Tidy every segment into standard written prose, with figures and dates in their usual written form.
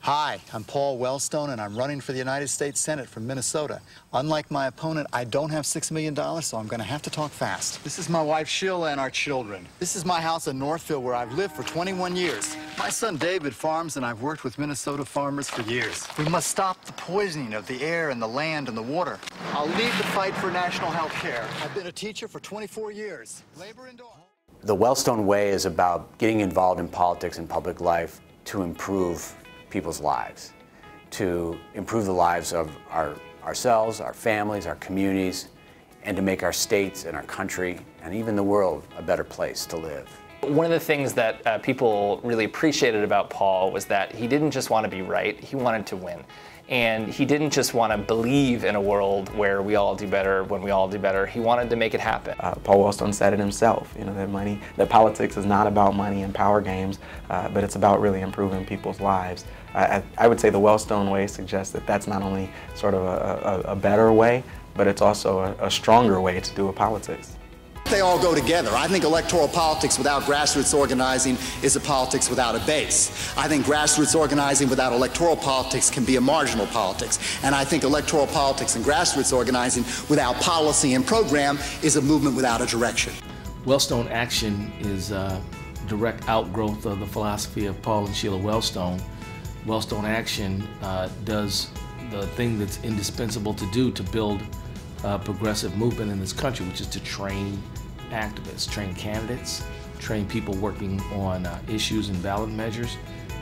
Hi, I'm Paul Wellstone, and I'm running for the United States Senate from Minnesota. Unlike my opponent, I don't have $6 million, so I'm going to have to talk fast. This is my wife, Sheila, and our children. This is my house in Northfield, where I've lived for 21 years. My son, David, farms, and I've worked with Minnesota farmers for years. We must stop the poisoning of the air and the land and the water. I'll lead the fight for national health care. I've been a teacher for 24 years. Labor indoors. The Wellstone Way is about getting involved in politics and public life to improve people's lives, to improve the lives of ourselves, our families, our communities, and to make our states and our country and even the world a better place to live. One of the things that people really appreciated about Paul was that he didn't just want to be right, he wanted to win. And he didn't just want to believe in a world where we all do better when we all do better. He wanted to make it happen. Paul Wellstone said it himself, that politics is not about money and power games, but it's about really improving people's lives. I would say the Wellstone Way suggests that that's not only sort of a better way, but it's also a stronger way to do politics. They all go together. I think electoral politics without grassroots organizing is a politics without a base. I think grassroots organizing without electoral politics can be a marginal politics. And I think electoral politics and grassroots organizing without policy and program is a movement without a direction. Wellstone Action is a direct outgrowth of the philosophy of Paul and Sheila Wellstone. Wellstone Action does the thing that's indispensable to do to build a progressive movement in this country, which is to train activists, train candidates, train people working on issues and ballot measures,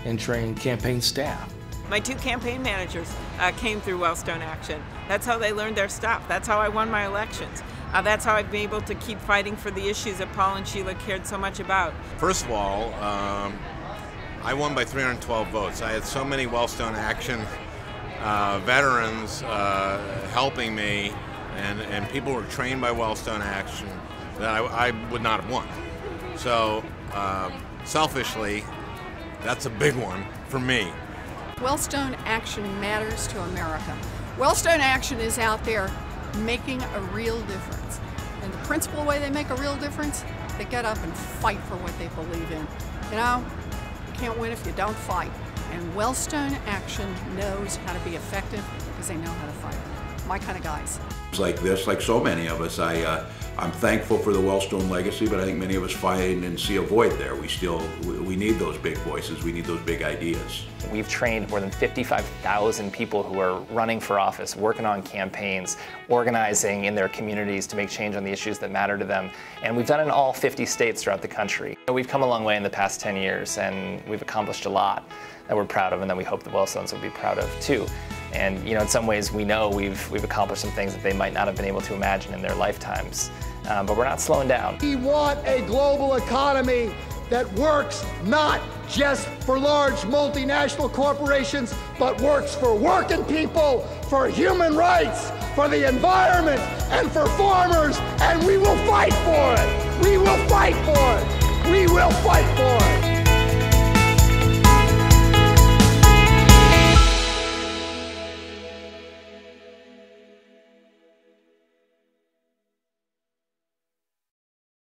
and train campaign staff. My two campaign managers came through Wellstone Action. That's how they learned their stuff. That's how I won my elections. That's how I've been able to keep fighting for the issues that Paul and Sheila cared so much about. First of all, I won by 312 votes. I had so many Wellstone Action veterans helping me, and people were trained by Wellstone Action that I would not have won. So, selfishly, that's a big one for me. Wellstone Action matters to America. Wellstone Action is out there making a real difference. And the principal way they make a real difference, they get up and fight for what they believe in. You can't win if you don't fight. And Wellstone Action knows how to be effective because they know how to fight. My kind of guys. Like this, like so many of us, I'm thankful for the Wellstone legacy, but I think many of us find and see a void there. We need those big voices, we need those big ideas. We've trained more than 55,000 people who are running for office, working on campaigns, organizing in their communities to make change on the issues that matter to them. And we've done it in all 50 states throughout the country. We've come a long way in the past 10 years, and we've accomplished a lot that we're proud of and that we hope the Wellstones will be proud of too. And in some ways we know we've accomplished some things that they might not have been able to imagine in their lifetimes. But we're not slowing down. We want a global economy that works not just for large multinational corporations, but works for working people, for human rights, for the environment, and for farmers, and we will fight for it. We will fight for it. We will fight for it.